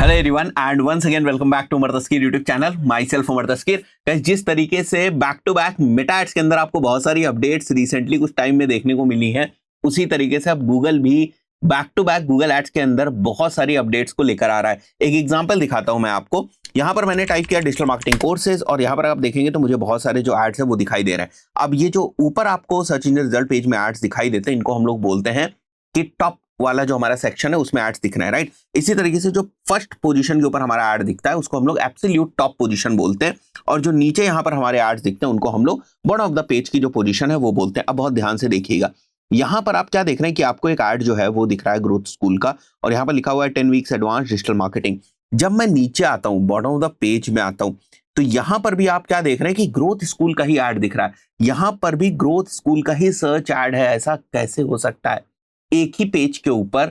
Hello everyone and once again welcome back to Umar Taskeer YouTube channel. Myself Umar Taskeer. Guys, जिस तरीके से back to back Meta ads के अंदर आपको बहुत सारी अपडेट्स रिसेंटली कुछ टाइम में देखने को मिली हैं, उसी तरीके से अब गूगल भी back to back Google ads के अंदर बहुत सारी अपडेट्स को लेकर आ रहा है। एक एग्जांपल दिखाता हूं मैं आपको। यहाँ पर मैंने टाइप किया डिजिटल मार्केटिंग कोर्सेज और यहाँ पर आप देखेंगे तो मुझे बहुत सारे जो एड्स है वो दिखाई दे रहे हैं। अब ये जो ऊपर आपको सर्च इंजन रिजल्ट पेज में एड्स दिखाई देते हैं, इनको हम लोग बोलते हैं कि टॉप वाला जो हमारा सेक्शन है उसमें एड्स दिख रहे हैं, राइट। इसी तरीके से जो फर्स्ट पोजीशन के ऊपर हमारा एड दिखता है उसको हम लोग एब्सोल्यूट टॉप पोजीशन बोलते हैं, और जो नीचे यहाँ पर हमारे एड्स दिखते हैं उनको हम लोग बॉटम ऑफ द पेज की जो पोजीशन है वो बोलते हैं। अब बहुत ध्यान से देखिएगा, यहाँ पर आप क्या देख रहे हैं कि आपको एक एड जो है वो दिख रहा है ग्रोथ स्कूल का, और यहाँ पर लिखा हुआ है 10 वीक्स एडवांस डिजिटल मार्केटिंग। जब मैं नीचे आता हूँ, बॉटम ऑफ द पेज में आता हूँ, तो यहाँ पर भी आप क्या देख रहे हैं कि ग्रोथ स्कूल का ही एड दिख रहा है। यहाँ पर भी ग्रोथ स्कूल का ही सर्च एड है। ऐसा कैसे हो सकता है? एक ही पेज के ऊपर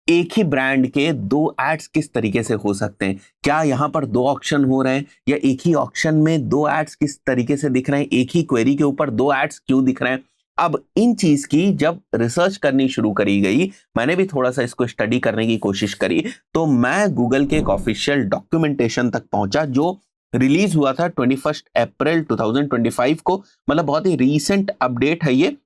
एक ही ब्रांड के दो एड्स किस तरीके से हो सकते हैं? क्या यहाँ पर दो ऑक्शन हो रहे हैं, या एक ही ऑक्शन में दो एड्स किस तरीके से दिख रहे हैं? एक ही क्वेरी के ऊपर दो एड्स क्यों दिख रहे हैं? अब इन चीज की जब रिसर्च करनी शुरू करी गई, मैंने भी थोड़ा सा इसको स्टडी करने की कोशिश करी, तो मैं गूगल के एक ऑफिशियल डॉक्यूमेंटेशन तक पहुंचा जो रिलीज हुआ था 21 अप्रैल 2025 को। मतलब बहुत ही रीसेंट अपडेट है ये,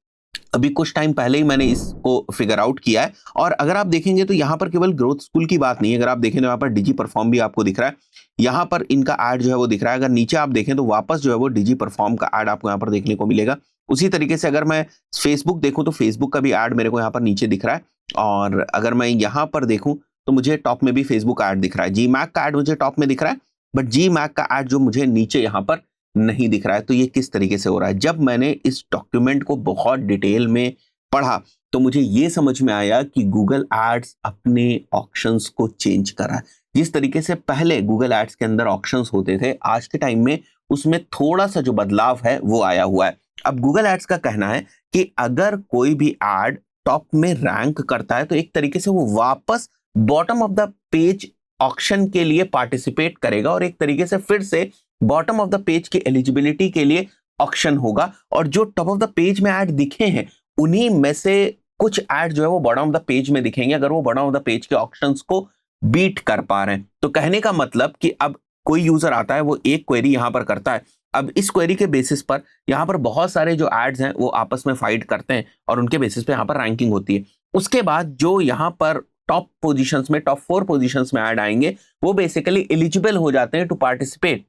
अभी कुछ टाइम पहले ही मैंने इसको फिगर आउट किया है। और अगर आप देखेंगे तो यहाँ पर केवल ग्रोथ स्कूल की बात नहीं है। अगर आप देखें तो यहाँ पर डिजी परफॉर्म भी आपको दिख रहा है, यहाँ पर इनका एड जो है वो दिख रहा है। अगर नीचे आप देखें तो वापस जो है वो डिजी परफॉर्म का एड आपको यहाँ पर देखने को मिलेगा। उसी तरीके से अगर मैं फेसबुक देखूं तो फेसबुक का भी एड मेरे को यहाँ पर नीचे दिख रहा है, और अगर मैं यहाँ पर देखूं तो मुझे टॉप में भी फेसबुक एड दिख रहा है। जी मैक का एड मुझे टॉप में दिख रहा है, बट जी मैक का एड जो मुझे नीचे यहाँ पर नहीं दिख रहा है। तो ये किस तरीके से हो रहा है? जब मैंने इस डॉक्यूमेंट को बहुत डिटेल में पढ़ा तो मुझे ये समझ में आया कि गूगल एड्स अपने ऑप्शंस को चेंज करा है। जिस तरीके से पहले गूगल एड्स के अंदर ऑप्शंस होते थे, आज के टाइम में उसमें थोड़ा सा जो बदलाव है वो आया हुआ है। अब गूगल एड्स का कहना है कि अगर कोई भी एड टॉप में रैंक करता है तो एक तरीके से वो वापस bottom of the page option के लिए पार्टिसिपेट करेगा, और एक तरीके से फिर से बॉटम ऑफ द पेज की एलिजिबिलिटी के लिए ऑप्शन होगा। और जो टॉप ऑफ द पेज में ऐड दिखे हैं उन्हीं में से कुछ ऐड जो है वो बॉटम ऑफ द पेज में दिखेंगे, अगर वो बॉटम ऑफ द पेज के ऑप्शंस को बीट कर पा रहे हैं। तो कहने का मतलब कि अब कोई यूजर आता है, वो एक क्वेरी यहां पर करता है। अब इस क्वेरी के बेसिस पर यहां पर बहुत सारे जो एड्स हैं वो आपस में फाइट करते हैं, और उनके बेसिस पे यहां पर रैंकिंग होती है। उसके बाद जो यहां पर टॉप पोजीशंस में, टॉप 4 पोजीशंस में ऐड आएंगे, वो बेसिकली एलिजिबल हो जाते हैं to participate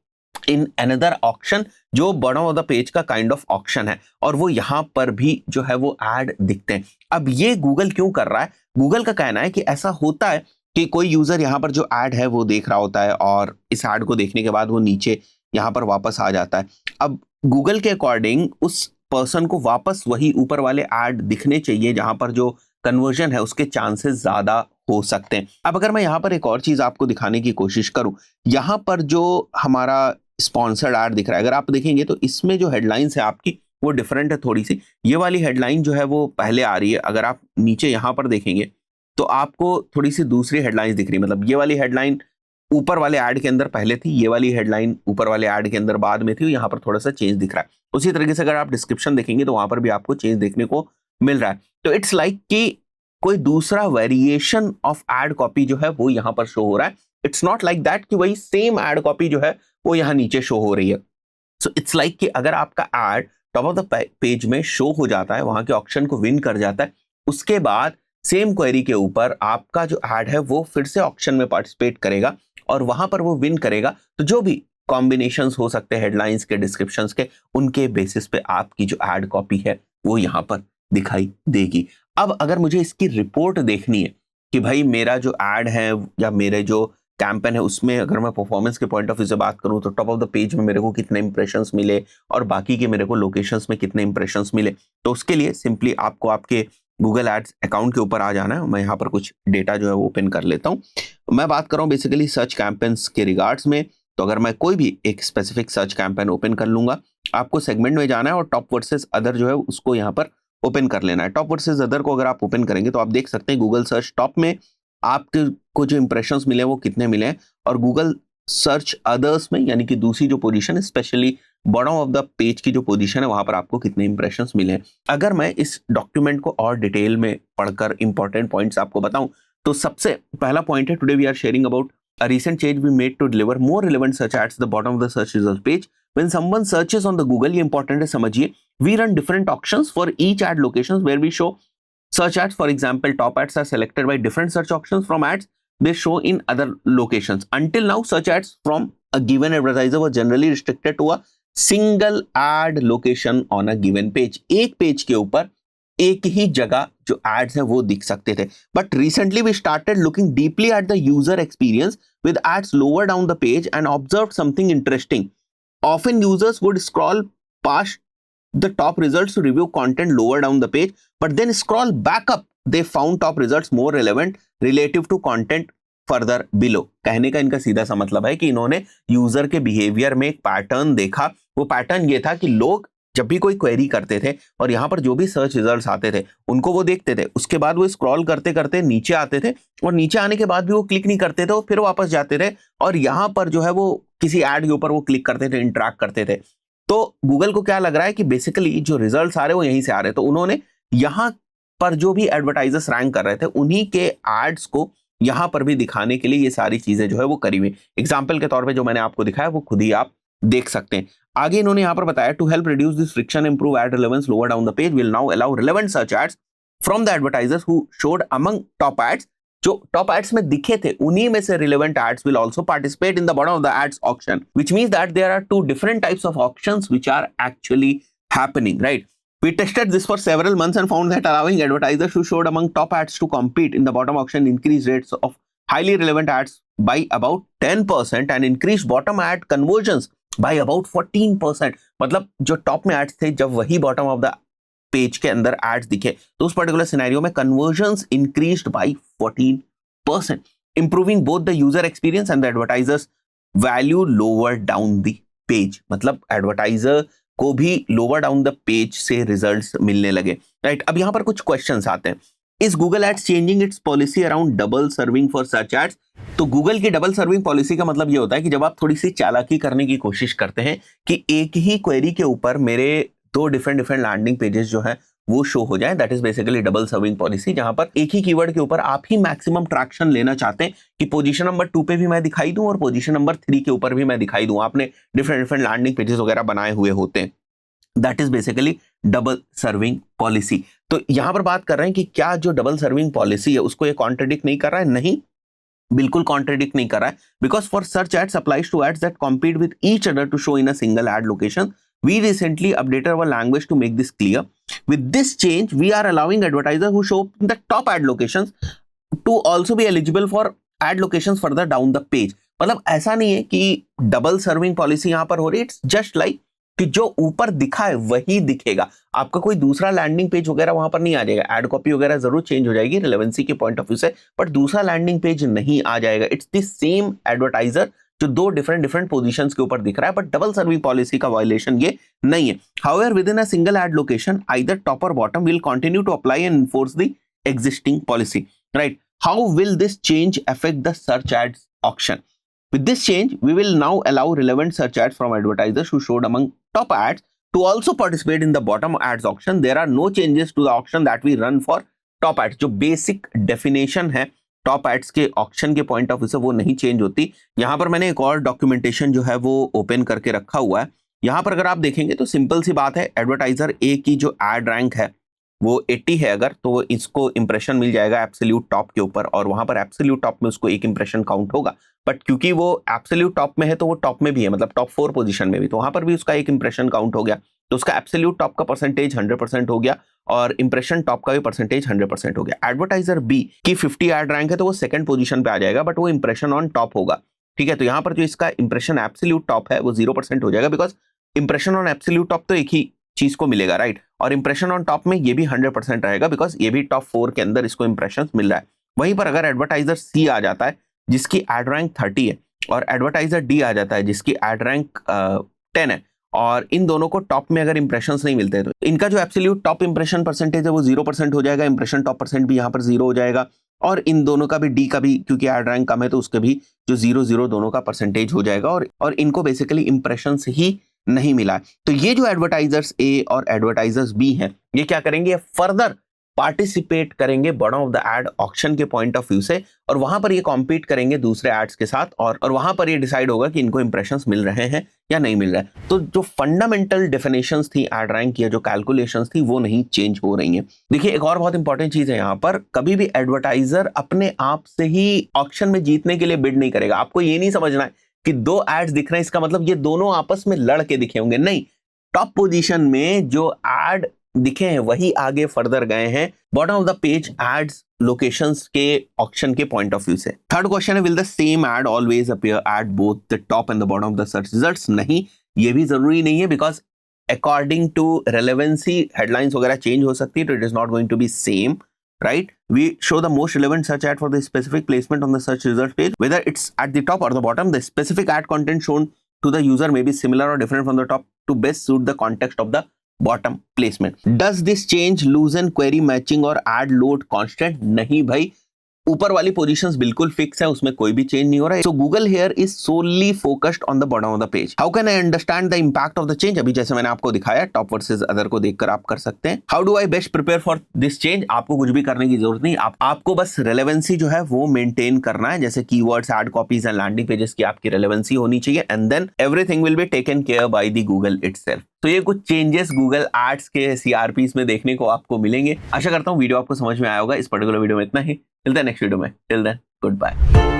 in another auction, जो बॉटम ऑफ द पेज का काइंड ऑफ ऑक्शन है, और वो यहां पर भी जो है वो ऐड दिखते हैं। अब ये गूगल क्यों कर रहा है? गूगल का कहना है कि ऐसा होता है कि कोई यूजर यहां पर जो ऐड है वो देख रहा होता है, और इस ऐड को देखने के बाद वो नीचे यहां पर वापस आ जाता है। अब गूगल के अकॉर्डिंग उस पर्सन को वापस वही ऊपर वाले ऐड दिखने चाहिए जहां पर जो कन्वर्जन है उसके चांसेस ज्यादा हो सकते हैं। अब अगर मैं यहां पर एक और चीज आपको दिखाने की कोशिश करूं, यहां पर जो हमारा स्पॉन्सर्ड ऐड दिख रहा है, अगर आप देखेंगे तो इसमें जो हेडलाइंस है आपकी वो डिफरेंट है थोड़ी सी। ये वाली हेडलाइन जो है वो पहले आ रही है, अगर आप नीचे यहां पर देखेंगे तो आपको थोड़ी सी दूसरी हेडलाइंस दिख रही है। मतलब ये वाली हेडलाइन ऊपर वाले ऐड के अंदर पहले थी, ये वाली हेडलाइन ऊपर वाले ऐड के अंदर बाद में थी, यहाँ पर थोड़ा सा चेंज दिख रहा है। उसी तरीके से अगर आप डिस्क्रिप्शन देखेंगे तो वहां पर भी आपको चेंज देखने को मिल रहा है। तो इट्स लाइक कि कोई दूसरा वेरिएशन ऑफ एड कॉपी जो है वो यहां पर शो हो रहा है। इट्स नॉट लाइक दैट कि वही सेम एड कॉपी जो है वो यहां नीचे शो हो रही है। सो इट्स लाइक कि अगर आपका ad top of the page में शो हो जाता है, वहां के ऑप्शन को विन कर जाता है, उसके बाद सेम क्वेरी के ऊपर आपका जो एड है वो फिर से ऑप्शन में पार्टिसिपेट करेगा, और वहां पर वो विन करेगा, तो जो भी कॉम्बिनेशंस हो सकते हैं हेडलाइंस के, डिस्क्रिप्शंस के, उनके बेसिस पे आपकी जो एड कॉपी है वो यहां पर दिखाई देगी। अब अगर मुझे इसकी रिपोर्ट देखनी है कि भाई मेरा जो एड है या मेरे जो कैंपेन है उसमें अगर मैं परफॉर्मेंस के पॉइंट ऑफ व्यू से बात करूं तो टॉप ऑफ द पेज में मेरे को कितने इंप्रेशंस मिले और बाकी के मेरे को लोकेशंस में कितने इंप्रेशंस मिले, तो उसके लिए सिंपली आपको आपके गूगल एड्स अकाउंट के ऊपर आ जाना है। मैं यहाँ पर कुछ डेटा जो है वो ओपन कर लेता हूँ। मैं बात कर रहा हूँ बेसिकली सर्च कैंपेन्स के रिगार्ड्स में। तो अगर मैं कोई भी एक स्पेसिफिक सर्च कैंपेन ओपन कर लूंगा, आपको सेगमेंट में जाना है और टॉप वर्सेस अदर जो है उसको यहाँ पर ओपन कर लेना है। टॉप वर्सेस अदर को अगर आप ओपन करेंगे तो आप देख सकते हैं गूगल सर्च टॉप में आपको जो इंप्रेशंस मिले वो कितने मिले हैं, और गूगल सर्च अदर्स में यानी कि दूसरी जो पोजीशन है, specially bottom of the page की जो पोजीशन है, वहां पर आपको कितने इंप्रेशंस मिले हैं। अगर मैं इस डॉक्यूमेंट को और डिटेल में पढ़कर इंपॉर्टेंट पॉइंट्स आपको बताऊं तो सबसे पहला पॉइंट है, today we are sharing about a recent change we made to deliver more relevant search ads at the bottom of the search results page. When someone searches on the Google, ये important है समझिए, we run different auctions for each ad locations where we show search ads. For example, top ads are selected by different search auctions from ads they show in other locations. Until now, search ads from a given advertiser were generally restricted to a single ad location on a given page. एक page के ऊपर एक ही जगह जो ads हैं वो दिख सकते थे. But recently we started looking deeply at the user experience with ads lower down the page and observe something interesting. Often users would scroll past the top results to review content lower down the page, but then scroll back up. They found top results more relevant relative to content further below. कहने का इनका सीधा सा मतलब है कि इन्होंने user के बिहेवियर में एक पैटर्न देखा. वो पैटर्न ये था कि लोग जब भी कोई क्वेरी करते थे और यहाँ पर जो भी सर्च रिजल्ट्स आते थे उनको वो देखते थे, उसके बाद वो स्क्रॉल करते करते नीचे आते थे और नीचे आने के बाद भी वो क्लिक नहीं करते थे और फिर वापस जाते थे और यहाँ पर जो है वो किसी एड के ऊपर वो क्लिक करते थे, इंटरैक्ट करते थे. तो गूगल को क्या लग रहा है कि बेसिकली जो रिजल्ट्स आ रहे हैं वो यहीं से आ रहे हैं, तो उन्होंने यहाँ पर जो भी एडवर्टाइजर्स रैंक कर रहे थे उन्हीं के एड्स को यहाँ पर भी दिखाने के लिए ये सारी चीजें जो है वो करी हुई. एग्जाम्पल के तौर पे जो मैंने आपको दिखाया वो खुद ही आप देख सकते हैं. आगे इन्होंने यहाँ पर बताया to help reduce this friction improve ad relevance lower down the page will now allow relevant search ads from the advertisers who showed among top ads. जो टॉप एड्स में दिखे थे उन्हीं में से relevant ads will also participate in the bottom of the ads auction, which means that there are two different types of auctions which are actually happening, right? We tested this for several months and found that allowing advertisers who showed among top ads to compete in the bottom auction increased rates of highly relevant ads by about 10% and increased bottom ad conversions by about 14%. मतलब जो top में ads थे जब वही bottom of the page के अंदर ads दिखे तो उस पर्टिकुलर सिनेरियो में convergence increased by 14%, improving both the user experience and the advertisers value lower down the page. मतलब एडवर्टाइजर को भी लोअर डाउन द पेज से रिजल्ट्स मिलने लगे, राइट? अब यहां पर कुछ क्वेश्चंस आते हैं. Is Google ads changing its policy around double serving for search ads? तो गूगल की डबल सर्विंग पॉलिसी का मतलब ये होता है कि जब आप थोड़ी सी चालाकी करने की कोशिश करते हैं कि एक ही क्वेरी के ऊपर मेरे दो डिफरेंट लैंडिंग पेजेस जो है वो शो हो जाए, that is basically double serving policy, जहां पर एक ही कीवर्ड के ऊपर आप ही मैक्सिमम ट्रैक्शन लेना चाहते हैं कि पोजीशन नंबर 2 पे भी मैं दिखाई दूं और पोजीशन नंबर 3 के ऊपर भी मैं दिखाई दूं. आपने डिफरेंट लैंडिंग पेजेस वगैरह बनाए हुए होते हैं. That is basically double serving policy. तो यहां पर बात कर रहे हैं कि क्या जो डबल सर्विंग पॉलिसी है उसको ये कॉन्ट्रडिक्ट नहीं कर रहा है? नहीं, बिल्कुल कॉन्ट्रडिक्ट नहीं कर रहा है. Because for search ads applies to ads that compete with each other to show in a single ad location. We recently updated our language to make this clear. With this change, we are allowing advertisers who show in the top ad locations to also be eligible for ad locations further down the page. मतलब ऐसा नहीं है कि double serving policy यहां पर हो रही है. इट्स जस्ट लाइक कि जो ऊपर दिखा है वही दिखेगा, आपका कोई दूसरा लैंडिंग पेज वगैरह वहां पर नहीं आ जाएगा. एड कॉपी वगैरह जरूर चेंज हो जाएगी रिलेवेंसी के पॉइंट ऑफ व्यू से, बट दूसरा लैंडिंग पेज नहीं आ जाएगा. इट्स द सेम एडवर्टाइजर जो दो डिफरेंट पोजीशंस के ऊपर दिख रहा है, बट डबल सर्विंग पॉलिसी का वायलेशन ये नहीं है. However within a single ad location either top और bottom will continue to apply and enforce the existing policy, right? How will this change affect the search ads auction? With this change, we will now allow relevant search ads from advertisers who showed among top ads to also participate in the bottom ads auction. There are no changes to the auction that we run for top ads. जो basic definition है top ads के auction के point of view से वो नहीं change होती. यहां पर मैंने एक और डॉक्यूमेंटेशन जो है वो ओपन करके रखा हुआ है. यहां पर अगर आप देखेंगे तो सिंपल सी बात है, एडवर्टाइजर ए की जो एड रैंक है वो 80 है अगर, तो इसको इंप्रेशन मिल जाएगा एब्सोल्यूट टॉप के ऊपर और वहां पर एब्सोल्यूट टॉप में उसको एक इंप्रेशन काउंट होगा. बट क्योंकि वो एब्सोल्यूट टॉप में है तो वो टॉप में भी है, मतलब टॉप 4 पोजीशन में भी, तो वहां पर भी उसका एक इंप्रेशन काउंट हो गया. तो उसका एब्सोल्यूट टॉप का परसेंटेज 100% हो गया और इंप्रेशन टॉप का भी परसेंटेज 100% हो गया. एडवर्टाइजर बी की 50 एड रैंक है तो वो सेकंड पोजीशन पे आ जाएगा, बट वो इंप्रेशन ऑन टॉप होगा. ठीक है, तो यहाँ पर जो इसका इंप्रेशन एब्सोल्यूट टॉप है वो 0% हो जाएगा, because impression on absolute top तो एक ही चीज को मिलेगा, राइट? और इंप्रेशन ऑन टॉप में ये भी 100% रहेगा, बिकॉज ये भी टॉप 4 के अंदर इसको इंप्रेशन मिल रहा है. वहीं पर अगर एडवर्टाइजर सी आ जाता है जिसकी एड रैंक 30 है और एडवर्टाइजर डी आ जाता है जिसकी एड रैंक 10 है और इन दोनों को टॉप में अगर इंप्रेशंस नहीं मिलते तो इनका जो एब्सोल्यूट टॉप इंप्रेशन परसेंटेज है वो 0% हो जाएगा, इंप्रेशन टॉप परसेंट भी यहाँ पर 0 हो जाएगा और इन दोनों का भी, डी का भी, क्योंकि एड रैंक कम है तो उसके भी जो 0-0 दोनों का परसेंटेज हो जाएगा और इनको बेसिकली इंप्रेशन ही नहीं मिला. तो ये जो एडवर्टाइजर्स ए और एडवर्टाइजर्स बी हैं ये क्या करेंगे, फर्दर पार्टिसिपेट करेंगे bottom of the ad auction के पॉइंट ऑफ व्यू से, और वहां पर ये कॉम्पीट करेंगे दूसरे एड्स के साथ, और वहां पर ये डिसाइड होगा कि इनको इंप्रेशंस मिल रहे हैं या नहीं मिल रहा है। तो जो फंडामेंटल डेफिनेशंस थी एड रैंक की, जो कैलकुलेशंस थी, वो नहीं चेंज हो रही हैं। देखिए एक और बहुत इंपॉर्टेंट चीज है यहाँ पर, कभी भी एडवर्टाइजर अपने आप से ही ऑक्शन में जीतने के लिए बिड नहीं करेगा। आपको ये नहीं समझना है कि 2 एड्स दिख रहे हैं इसका मतलब ये दोनों आपस में लड़ के दिखे होंगे, नहीं। टॉप पोजीशन में जो एड दिखे हैं वही आगे फर्दर गए हैं bottom of the page ads locations के ऑक्शन के पॉइंट ऑफ व्यू से। थर्ड क्वेश्चन है, will the same ad always appear at both the top and the bottom of the search results? नहीं, ये भी जरूरी नहीं है, because according to relevancy headlines वगैरह चेंज हो सकती है, तो it is not going to be same, right? We show the most relevant search ad for the specific placement on the search result page, whether it's at the top or the bottom. The specific ad content shown to the user may be similar or different from the top to best suit the context of the bottom placement. Does this change loosen query matching or ad load constant? नहीं भाई, ऊपर वाली positions बिल्कुल fix है, उसमें कोई भी change नहीं हो रहा है। So Google here is solely focused on the bottom of the page. How can I understand the impact of the change? अभी जैसे मैंने आपको दिखाया, टॉप वर्सेस अदर को देखकर आप कर सकते हैं। How do I best prepare for this change? आपको कुछ भी करने की जरूरत नहीं, आपको बस रेलेवेंसी जो है वो मेंटेन करना है, जैसे keywords, ad copies and landing pages की आपकी रेलेवेंसी होनी चाहिए, and then everything will be taken care by the Google itself. तो ये कुछ चेंजेस गूगल एड्स के सीआरपीस में देखने को आपको मिलेंगे। आशा करता हूँ वीडियो आपको समझ में आया होगा। इस पर्टिकुलर वीडियो में इतना ही, मिलते हैं नेक्स्ट वीडियो में। Till then, good bye.